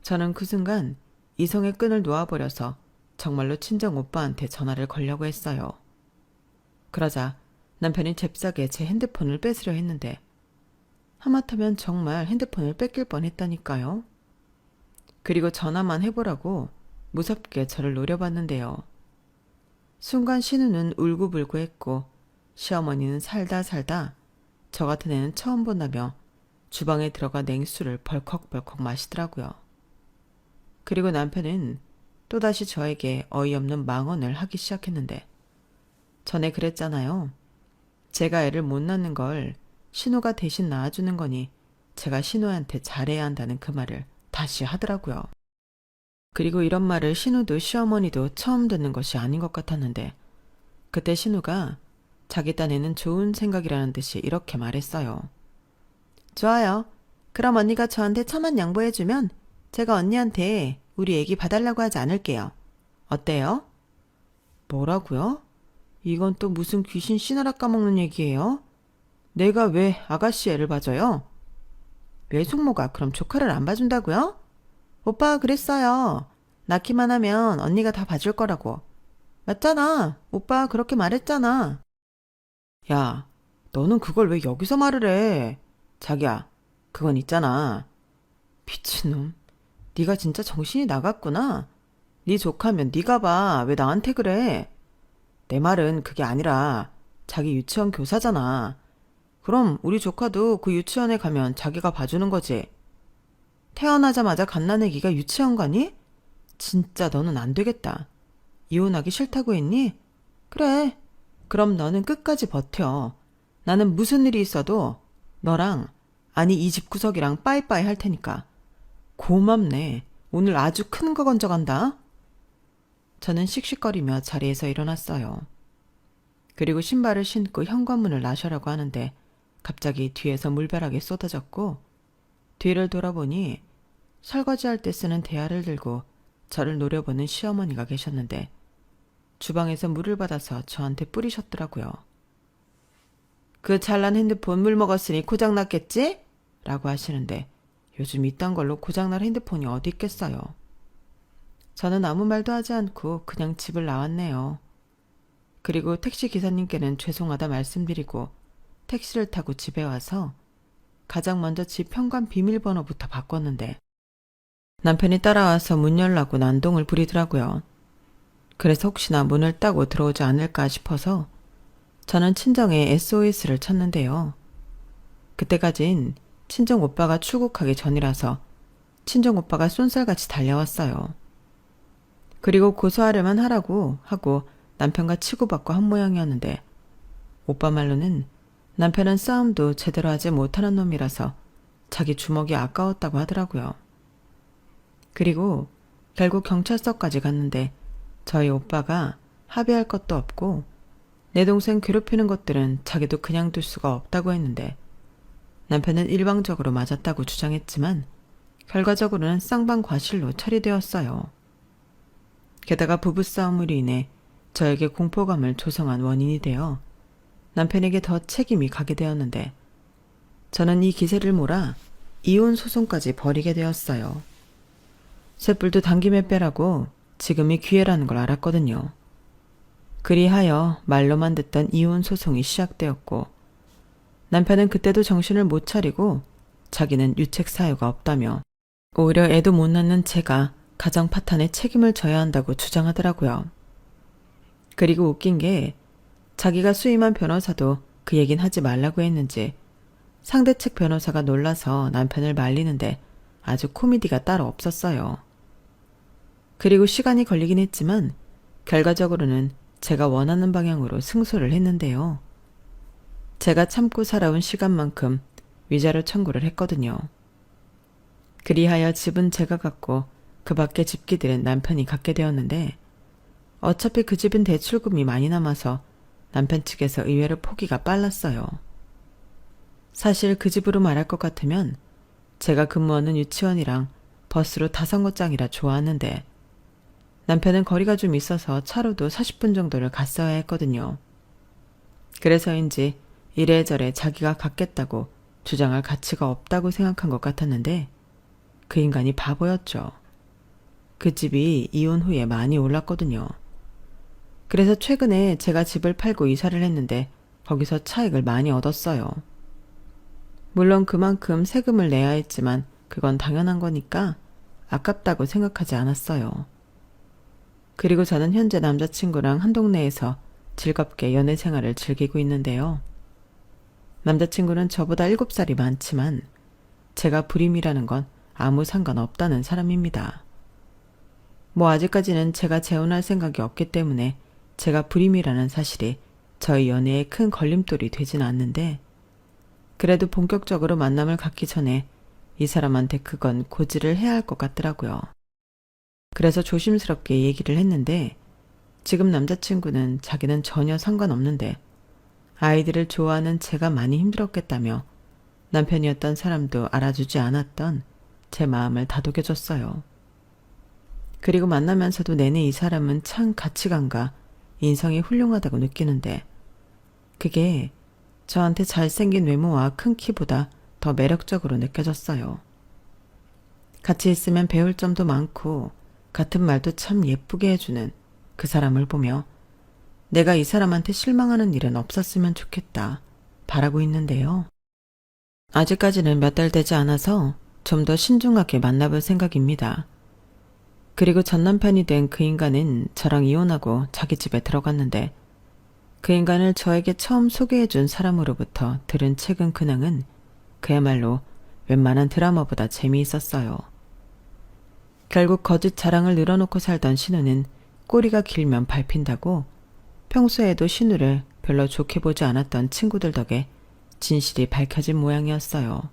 저는 그 순간 이성의 끈을 놓아버려서 정말로 친정 오빠한테 전화를 걸려고 했어요. 그러자 남편이 잽싸게 제 핸드폰을 뺏으려 했는데 하마터면 정말 핸드폰을 뺏길 뻔했다니까요. 그리고 전화만 해보라고 무섭게 저를 노려봤는데요. 순간 신우는 울고불고 했고 시어머니는 살다 살다 저 같은 애는 처음 본다며 주방에 들어가 냉수를 벌컥벌컥 마시더라고요. 그리고 남편은 또다시 저에게 어이없는 망언을 하기 시작했는데 전에 그랬잖아요. 제가 애를 못 낳는 걸 신우가 대신 낳아주는 거니 제가 신우한테 잘해야 한다는 그 말을 다시 하더라고요. 그리고 이런 말을 신우도 시어머니도 처음 듣는 것이 아닌 것 같았는데 그때 신우가 자기 딴에는 좋은 생각이라는 듯이 이렇게 말했어요. 좋아요. 그럼 언니가 저한테 1,000원 양보해주면 제가 언니한테 우리 애기 봐달라고 하지 않을게요. 어때요? 뭐라고요? 이건 또 무슨 귀신 씨나라 까먹는 얘기예요? 내가 왜 아가씨 애를 봐줘요? 외숙모가 그럼 조카를 안 봐준다고요? 오빠가 그랬어요. 낳기만 하면 언니가 다 봐줄 거라고. 맞잖아. 오빠가 그렇게 말했잖아. 야, 너는 그걸 왜 여기서 말을 해? 자기야, 그건 있잖아. 미친놈. 네가 진짜 정신이 나갔구나. 네 조카면 네가 봐. 왜 나한테 그래? 내 말은 그게 아니라 자기 유치원 교사잖아. 그럼 우리 조카도 그 유치원에 가면 자기가 봐주는 거지. 태어나자마자 갓난 애기가 유치원 가니? 진짜 너는 안 되겠다. 이혼하기 싫다고 했니? 그래. 그럼 너는 끝까지 버텨. 나는 무슨 일이 있어도 너랑 아니 이 집구석이랑 빠이빠이 할 테니까. 고맙네. 오늘 아주 큰 거 건져간다. 저는 씩씩거리며 자리에서 일어났어요. 그리고 신발을 신고 현관문을 나셔라고 하는데 갑자기 뒤에서 물벼락이 쏟아졌고 뒤를 돌아보니 설거지할 때 쓰는 대야를 들고 저를 노려보는 시어머니가 계셨는데 주방에서 물을 받아서 저한테 뿌리셨더라고요. 그 잘난 핸드폰 물 먹었으니 고장났겠지? 라고 하시는데 요즘 이딴 걸로 고장날 핸드폰이 어디 있겠어요. 저는 아무 말도 하지 않고 그냥 집을 나왔네요. 그리고 택시 기사님께는 죄송하다 말씀드리고 택시를 타고 집에 와서 가장 먼저 집 현관 비밀번호부터 바꿨는데 남편이 따라와서 문 열라고 난동을 부리더라고요. 그래서 혹시나 문을 따고 들어오지 않을까 싶어서 저는 친정에 SOS를 쳤는데요. 그때까진 친정 오빠가 출국하기 전이라서 친정 오빠가 쏜살같이 달려왔어요. 그리고 고소하려만 하라고 하고 남편과 치고받고 한 모양이었는데 오빠 말로는 남편은 싸움도 제대로 하지 못하는 놈이라서 자기 주먹이 아까웠다고 하더라고요. 그리고 결국 경찰서까지 갔는데 저희 오빠가 합의할 것도 없고 내 동생 괴롭히는 것들은 자기도 그냥 둘 수가 없다고 했는데 남편은 일방적으로 맞았다고 주장했지만 결과적으로는 쌍방과실로 처리되었어요. 게다가 부부싸움으로 인해 저에게 공포감을 조성한 원인이 되어 남편에게 더 책임이 가게 되었는데 저는 이 기세를 몰아 이혼 소송까지 벌이게 되었어요. 쇳불도 당김에 빼라고 지금이 기회라는 걸 알았거든요. 그리하여 말로만 듣던 이혼 소송이 시작되었고 남편은 그때도 정신을 못 차리고 자기는 유책 사유가 없다며 오히려 애도 못 낳는 제가 가정 파탄에 책임을 져야 한다고 주장하더라고요. 그리고 웃긴 게 자기가 수임한 변호사도 그 얘긴 하지 말라고 했는지 상대 측 변호사가 놀라서 남편을 말리는데 아주 코미디가 따로 없었어요. 그리고 시간이 걸리긴 했지만 결과적으로는 제가 원하는 방향으로 승소를 했는데요. 제가 참고 살아온 시간만큼 위자료 청구를 했거든요. 그리하여 집은 제가 갖고 그 밖의 집기들은 남편이 갖게 되었는데 어차피 그 집은 대출금이 많이 남아서 남편 측에서 의외로 포기가 빨랐어요. 사실 그 집으로 말할 것 같으면 제가 근무하는 유치원이랑 버스로 5곳장이라 좋았는데 남편은 거리가 좀 있어서 차로도 40분 정도를 갔어야 했거든요. 그래서인지 이래저래 자기가 갖겠다고 주장할 가치가 없다고 생각한 것 같았는데 그 인간이 바보였죠. 그 집이 이혼 후에 많이 올랐거든요. 그래서 최근에 제가 집을 팔고 이사를 했는데 거기서 차익을 많이 얻었어요. 물론 그만큼 세금을 내야 했지만 그건 당연한 거니까 아깝다고 생각하지 않았어요. 그리고 저는 현재 남자친구랑 한 동네에서 즐겁게 연애 생활을 즐기고 있는데요. 남자친구는 저보다 7살이 많지만 제가 불임이라는 건 아무 상관없다는 사람입니다. 뭐 아직까지는 제가 재혼할 생각이 없기 때문에 제가 불임이라는 사실이 저희 연애에 큰 걸림돌이 되진 않는데, 그래도 본격적으로 만남을 갖기 전에 이 사람한테 그건 고지를 해야 할 것 같더라고요. 그래서 조심스럽게 얘기를 했는데, 지금 남자친구는 자기는 전혀 상관없는데 아이들을 좋아하는 제가 많이 힘들었겠다며 남편이었던 사람도 알아주지 않았던 제 마음을 다독여줬어요. 그리고 만나면서도 내내 이 사람은 참 가치관과 인성이 훌륭하다고 느끼는데, 그게 저한테 잘생긴 외모와 큰 키보다 더 매력적으로 느껴졌어요. 같이 있으면 배울 점도 많고 같은 말도 참 예쁘게 해주는 그 사람을 보며 내가 이 사람한테 실망하는 일은 없었으면 좋겠다 바라고 있는데요. 아직까지는 몇 달 되지 않아서 좀 더 신중하게 만나볼 생각입니다. 그리고 전 남편이 된 그 인간은 저랑 이혼하고 자기 집에 들어갔는데, 그 인간을 저에게 처음 소개해준 사람으로부터 들은 최근 근황은 그야말로 웬만한 드라마보다 재미있었어요. 결국 거짓 자랑을 늘어놓고 살던 신우는 꼬리가 길면 밟힌다고 평소에도 신우를 별로 좋게 보지 않았던 친구들 덕에 진실이 밝혀진 모양이었어요.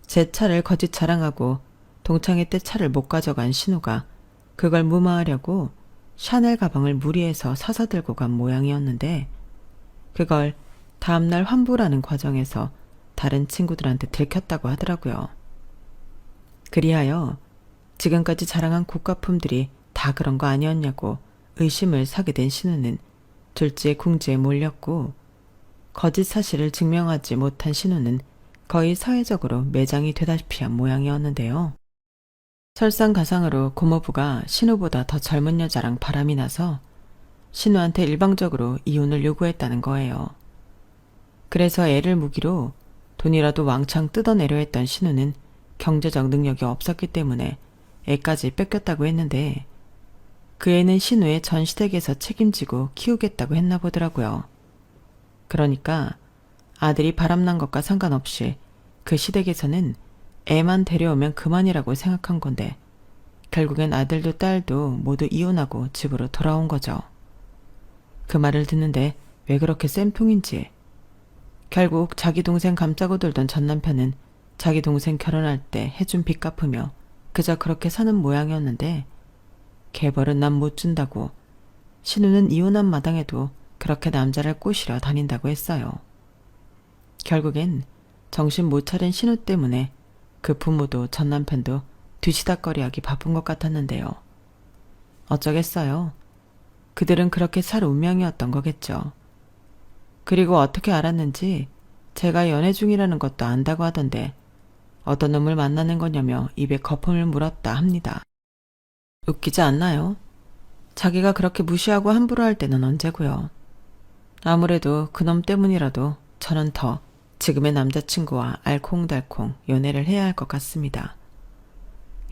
제 차를 거짓 자랑하고 동창회 때 차를 못 가져간 신우가 그걸 무마하려고 샤넬 가방을 무리해서 사서 들고 간 모양이었는데, 그걸 다음날 환불하는 과정에서 다른 친구들한테 들켰다고 하더라고요. 그리하여 지금까지 자랑한 고가품들이 다 그런 거 아니었냐고 의심을 사게 된 신우는 둘째 궁지에 몰렸고, 거짓 사실을 증명하지 못한 신우는 거의 사회적으로 매장이 되다시피 한 모양이었는데요. 설상가상으로 고모부가 신우보다 더 젊은 여자랑 바람이 나서 신우한테 일방적으로 이혼을 요구했다는 거예요. 그래서 애를 무기로 돈이라도 왕창 뜯어내려 했던 신우는 경제적 능력이 없었기 때문에 애까지 뺏겼다고 했는데, 그 애는 신우의 전 시댁에서 책임지고 키우겠다고 했나 보더라고요. 그러니까 아들이 바람난 것과 상관없이 그 시댁에서는 애만 데려오면 그만이라고 생각한 건데, 결국엔 아들도 딸도 모두 이혼하고 집으로 돌아온 거죠. 그 말을 듣는데 왜 그렇게 쌤통인지. 결국 자기 동생 감싸고 돌던 전 남편은 자기 동생 결혼할 때 해준 빚 갚으며 그저 그렇게 사는 모양이었는데, 개벌은 남 못 준다고 신우는 이혼한 마당에도 그렇게 남자를 꼬시러 다닌다고 했어요. 결국엔 정신 못 차린 신우 때문에 그 부모도 전 남편도 뒤치다꺼리하기 바쁜 것 같았는데요. 어쩌겠어요. 그들은 그렇게 살 운명이었던 거겠죠. 그리고 어떻게 알았는지 제가 연애 중이라는 것도 안다고 하던데 어떤 놈을 만나는 거냐며 입에 거품을 물었다 합니다. 웃기지 않나요? 자기가 그렇게 무시하고 함부로 할 때는 언제고요. 아무래도 그놈 때문이라도 저는 더 지금의 남자친구와 알콩달콩 연애를 해야 할 것 같습니다.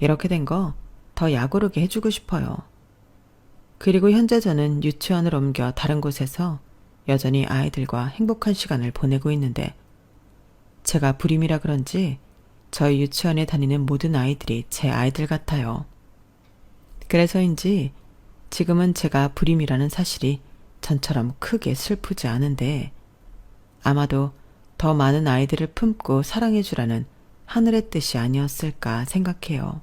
이렇게 된 거 더 야구르게 해주고 싶어요. 그리고 현재 저는 유치원을 옮겨 다른 곳에서 여전히 아이들과 행복한 시간을 보내고 있는데, 제가 불임이라 그런지 저희 유치원에 다니는 모든 아이들이 제 아이들 같아요. 그래서인지 지금은 제가 불임이라는 사실이 전처럼 크게 슬프지 않은데, 아마도 더 많은 아이들을 품고 사랑해주라는 하늘의 뜻이 아니었을까 생각해요.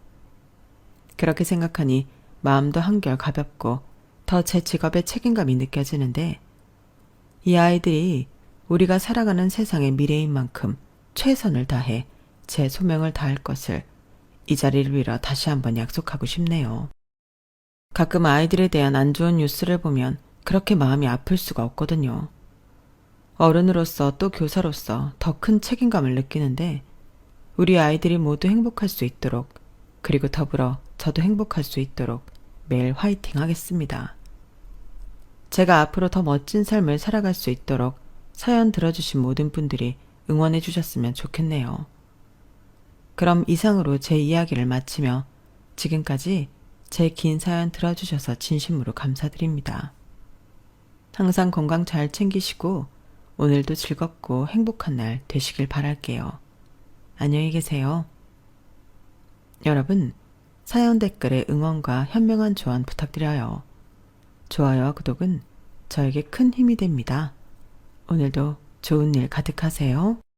그렇게 생각하니 마음도 한결 가볍고 더 제 직업에 책임감이 느껴지는데, 이 아이들이 우리가 살아가는 세상의 미래인 만큼 최선을 다해 제 소명을 다할 것을 이 자리를 빌어 다시 한번 약속하고 싶네요. 가끔 아이들에 대한 안 좋은 뉴스를 보면 그렇게 마음이 아플 수가 없거든요. 어른으로서 또 교사로서 더 큰 책임감을 느끼는데, 우리 아이들이 모두 행복할 수 있도록, 그리고 더불어 저도 행복할 수 있도록 매일 화이팅 하겠습니다. 제가 앞으로 더 멋진 삶을 살아갈 수 있도록 사연 들어주신 모든 분들이 응원해 주셨으면 좋겠네요. 그럼 이상으로 제 이야기를 마치며 지금까지 제 긴 사연 들어주셔서 진심으로 감사드립니다. 항상 건강 잘 챙기시고 오늘도 즐겁고 행복한 날 되시길 바랄게요. 안녕히 계세요. 여러분, 사연 댓글에 응원과 현명한 조언 부탁드려요. 좋아요와 구독은 저에게 큰 힘이 됩니다. 오늘도 좋은 일 가득하세요.